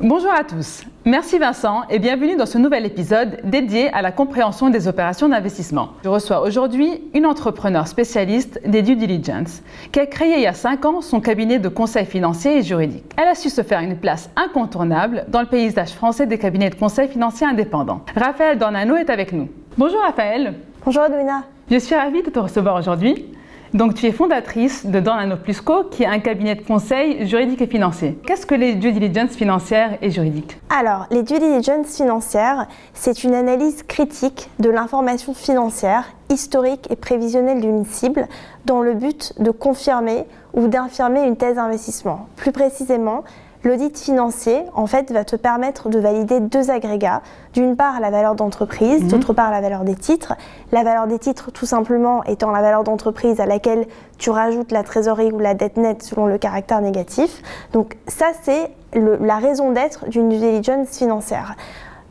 Bonjour à tous, merci Vincent et bienvenue dans ce nouvel épisode dédié à la compréhension des opérations d'investissement. Je reçois aujourd'hui une entrepreneure spécialiste des due diligence qui a créé il y a 5 ans son cabinet de conseil financier et juridique. Elle a su se faire une place incontournable dans le paysage français des cabinets de conseil financier indépendants. Raphaël Dornano est avec nous. Bonjour Raphaël. Bonjour Edwina. Je suis ravie de te recevoir aujourd'hui. Donc, tu es fondatrice de Dornano Plus Co, qui est un cabinet de conseil juridique et financier. Qu'est-ce que les due diligence financières et juridiques ? Alors, les due diligence financières, c'est une analyse critique de l'information financière, historique et prévisionnelle d'une cible dans le but de confirmer ou d'infirmer une thèse d'investissement. Plus précisément, l'audit financier, en fait, va te permettre de valider 2 agrégats. D'une part, la valeur d'entreprise, d'autre part, la valeur des titres. La valeur des titres, tout simplement, étant la valeur d'entreprise à laquelle tu rajoutes la trésorerie ou la dette nette selon le caractère négatif. Donc ça, c'est la raison d'être d'une due diligence financière.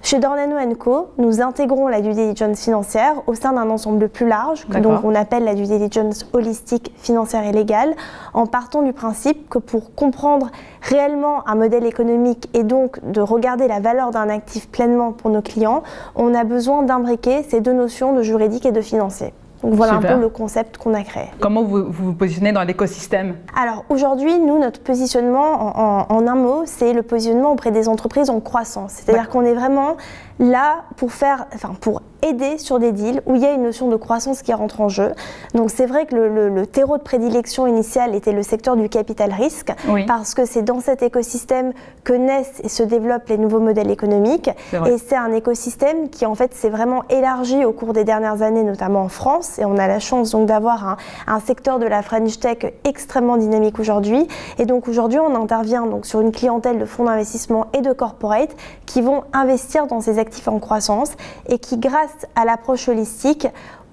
Chez Dornano & Co, nous intégrons la due diligence financière au sein d'un ensemble plus large, que donc on appelle la due diligence holistique, financière et légale, en partant du principe que pour comprendre réellement un modèle économique et donc de regarder la valeur d'un actif pleinement pour nos clients, on a besoin d'imbriquer ces 2 notions de juridique et de financier. Donc voilà un peu le concept qu'on a créé. Comment vous vous positionnez dans l'écosystème ? Alors aujourd'hui, nous, notre positionnement en un mot, c'est le positionnement auprès des entreprises en croissance. C'est-à-dire qu'on est vraiment là pour aider sur des deals où il y a une notion de croissance qui rentre en jeu. Donc c'est vrai que le terreau de prédilection initial était le secteur du capital risque, parce que c'est dans cet écosystème que naissent et se développent les nouveaux modèles économiques. Et c'est un écosystème qui en fait s'est vraiment élargi au cours des dernières années, notamment en France. Et on a la chance donc d'avoir un secteur de la French Tech extrêmement dynamique aujourd'hui. Et donc aujourd'hui, on intervient donc sur une clientèle de fonds d'investissement et de corporate qui vont investir dans ces actifs en croissance et qui, grâce à l'approche holistique,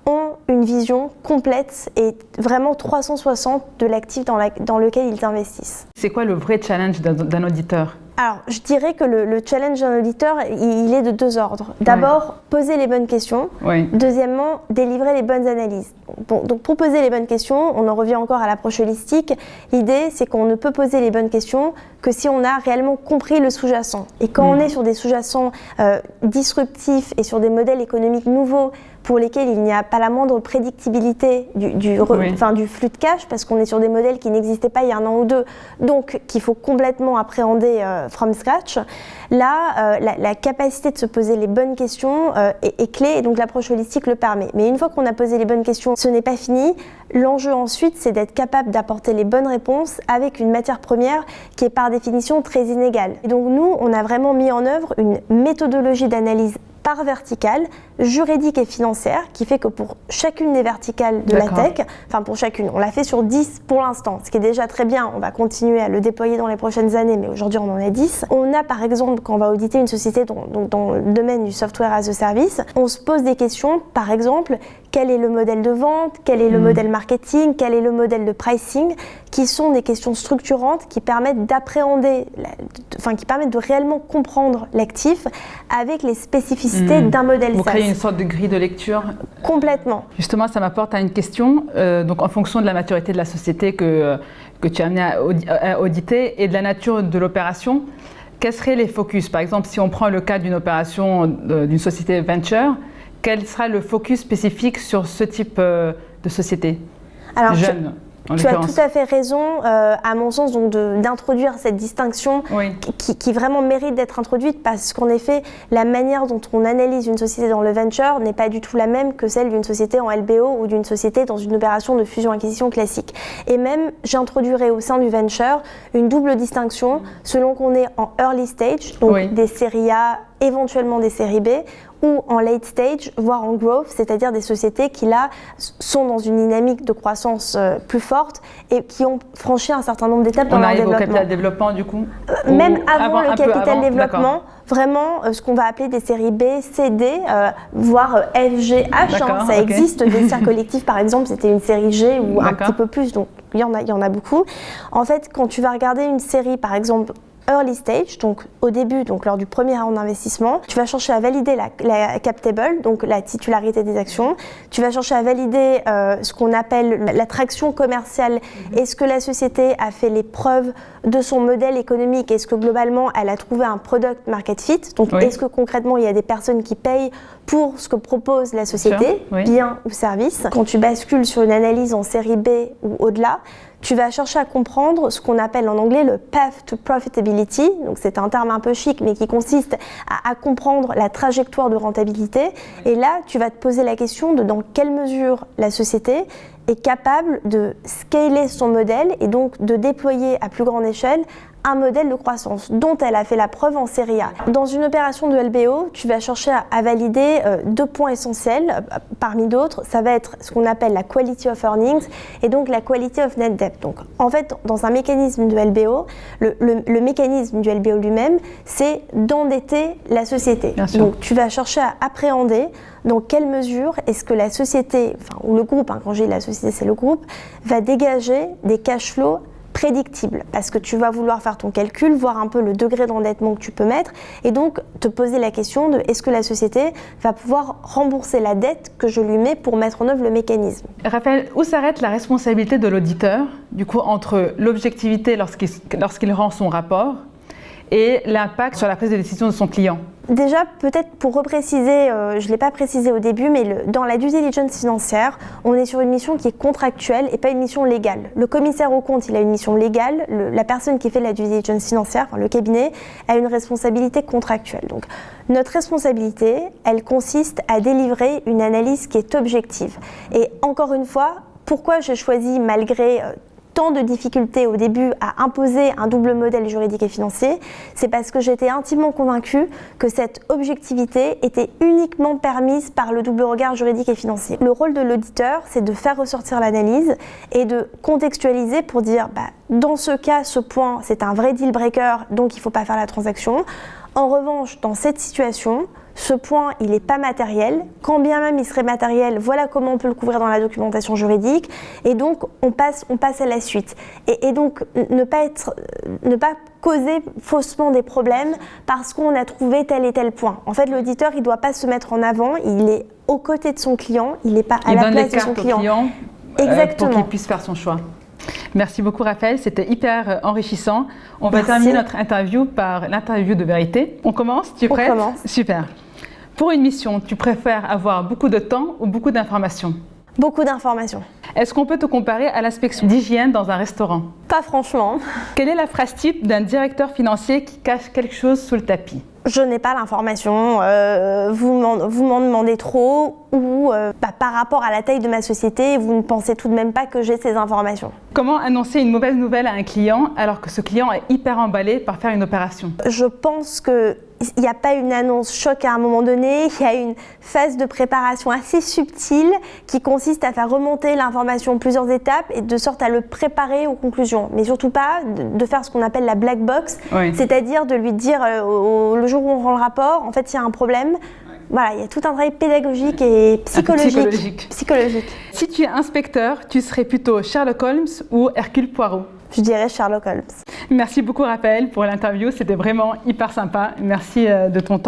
ont une vision complète et vraiment 360 de l'actif dans lequel ils investissent. C'est quoi le vrai challenge d'un auditeur ? Alors, je dirais que le challenge d'un auditeur, il est de 2 ordres. D'abord, poser les bonnes questions. Deuxièmement, délivrer les bonnes analyses. Bon, donc pour poser les bonnes questions, on en revient encore à l'approche holistique. L'idée, c'est qu'on ne peut poser les bonnes questions que si on a réellement compris le sous-jacent. Et quand on est sur des sous-jacents disruptifs et sur des modèles économiques nouveaux pour lesquels il n'y a pas la moindre prédictibilité du flux de cash, parce qu'on est sur des modèles qui n'existaient pas il y a 1 an ou 2, donc qu'il faut complètement appréhender from scratch. Là, la capacité de se poser les bonnes questions est clé, et donc l'approche holistique le permet. Mais une fois qu'on a posé les bonnes questions, ce n'est pas fini. L'enjeu ensuite, c'est d'être capable d'apporter les bonnes réponses avec une matière première qui est par définition très inégale. Et donc nous, on a vraiment mis en œuvre une méthodologie d'analyse par verticale, juridique et financière, qui fait que pour chacune des verticales de la tech, pour chacune, on l'a fait sur 10 pour l'instant, ce qui est déjà très bien, on va continuer à le déployer dans les prochaines années, mais aujourd'hui on en a 10. On a par exemple, quand on va auditer une société dans le domaine du software as a service, on se pose des questions, par exemple, quel est le modèle de vente, quel est le modèle marketing, quel est le modèle de pricing, qui sont des questions structurantes qui permettent d'appréhender, qui permettent de réellement comprendre l'actif avec les spécificités d'un modèle SaaS. Vous créez une sorte de grille de lecture. Complètement. Justement, ça m'apporte à une question. Donc, en fonction de la maturité de la société que tu as amené à auditer et de la nature de l'opération, quels seraient les focus ? Par exemple, si on prend le cas d'une opération d'une société venture, quel sera le focus spécifique sur ce type de société jeune? Tu as tout à fait raison, à mon sens, d'introduire cette distinction qui vraiment mérite d'être introduite, parce qu'en effet, la manière dont on analyse une société dans le venture n'est pas du tout la même que celle d'une société en LBO ou d'une société dans une opération de fusion-acquisition classique. Et même, j'introduirais au sein du venture une double distinction selon qu'on est en early stage, donc des séries A, éventuellement des séries B, ou en late stage, voire en growth, c'est-à-dire des sociétés qui là sont dans une dynamique de croissance plus forte et qui ont franchi un certain nombre d'étapes dans leur développement. On arrive au capital développement du coup Même avant le capital développement, vraiment ce qu'on va appeler des séries B, C, D, voire F, G, H, ça existe, des tiers collectifs par exemple, c'était une série G ou un petit peu plus, donc il y en a beaucoup. En fait, quand tu vas regarder une série par exemple early stage, donc au début, donc lors du premier round d'investissement. Tu vas chercher à valider la cap table, donc la titularité des actions. Tu vas chercher à valider ce qu'on appelle l'attraction commerciale. Est-ce que la société a fait les preuves de son modèle économique? Est-ce que globalement, elle a trouvé un product market fit? Donc, est-ce que concrètement, il y a des personnes qui payent pour ce que propose la société, bien ou service? Quand tu bascules sur une analyse en série B ou au-delà, tu vas chercher à comprendre ce qu'on appelle en anglais le path to profitability. Donc c'est un terme un peu chic, mais qui consiste à comprendre la trajectoire de rentabilité. Et là, tu vas te poser la question de dans quelle mesure la société est capable de scaler son modèle et donc de déployer à plus grande échelle un modèle de croissance dont elle a fait la preuve en série A. Dans une opération de LBO, tu vas chercher à valider 2 points essentiels parmi d'autres. Ça va être ce qu'on appelle la quality of earnings et donc la quality of net debt. Donc en fait, dans un mécanisme de LBO, le mécanisme du LBO lui-même, c'est d'endetter la société. Donc tu vas chercher à appréhender dans quelle mesure est-ce que la société, ou le groupe, quand je dis la société c'est le groupe, va dégager des cash flows prédictible, parce que tu vas vouloir faire ton calcul, voir un peu le degré d'endettement que tu peux mettre et donc te poser la question de est-ce que la société va pouvoir rembourser la dette que je lui mets pour mettre en œuvre le mécanisme. Raphaël, où s'arrête la responsabilité de l'auditeur, du coup, entre l'objectivité lorsqu'il rend son rapport et l'impact sur la prise de décision de son client? Déjà, peut-être pour repréciser, je ne l'ai pas précisé au début, mais dans la due diligence financière, on est sur une mission qui est contractuelle et pas une mission légale. Le commissaire aux comptes, il a une mission légale. La personne qui fait la due diligence financière, le cabinet, a une responsabilité contractuelle. Donc, notre responsabilité, elle consiste à délivrer une analyse qui est objective. Et encore une fois, pourquoi j'ai choisi, malgré tant de difficultés au début à imposer un double modèle juridique et financier, c'est parce que j'étais intimement convaincue que cette objectivité était uniquement permise par le double regard juridique et financier. Le rôle de l'auditeur, c'est de faire ressortir l'analyse et de contextualiser pour dire dans ce cas, ce point, c'est un vrai deal breaker, donc il ne faut pas faire la transaction. En revanche, dans cette situation, ce point, il n'est pas matériel. Quand bien même il serait matériel, voilà comment on peut le couvrir dans la documentation juridique. Et donc, on passe à la suite. Et donc, ne pas causer faussement des problèmes parce qu'on a trouvé tel et tel point. En fait, l'auditeur, il ne doit pas se mettre en avant. Il est aux côtés de son client. Il n'est pas à la place de son client. Exactement. Pour qu'il puisse faire son choix. Merci beaucoup Raphaël, c'était hyper enrichissant. On va terminer notre interview par l'interview de vérité. On commence? Tu es prête? On commence. Super. Pour une mission, tu préfères avoir beaucoup de temps ou beaucoup d'informations? Beaucoup d'informations. Est-ce qu'on peut te comparer à l'inspection d'hygiène dans un restaurant? Pas franchement. Quelle est la phrase type d'un directeur financier qui cache quelque chose sous le tapis? Je n'ai pas l'information, vous m'en demandez trop ou par rapport à la taille de ma société, vous ne pensez tout de même pas que j'ai ces informations. Comment annoncer une mauvaise nouvelle à un client alors que ce client est hyper emballé par faire une opération? Je pense qu'il n'y a pas une annonce choc à un moment donné, il y a une phase de préparation assez subtile qui consiste à faire remonter l'information plusieurs étapes et de sorte à le préparer aux conclusions. Mais surtout pas de faire ce qu'on appelle la black box, c'est-à-dire de lui dire le jour où on rend le rapport, en fait il y a un problème. Voilà, il y a tout un travail pédagogique et psychologique. Si tu es inspecteur, tu serais plutôt Sherlock Holmes ou Hercule Poirot? Je dirais Sherlock Holmes. Merci beaucoup Raphaël pour l'interview, c'était vraiment hyper sympa. Merci de ton temps.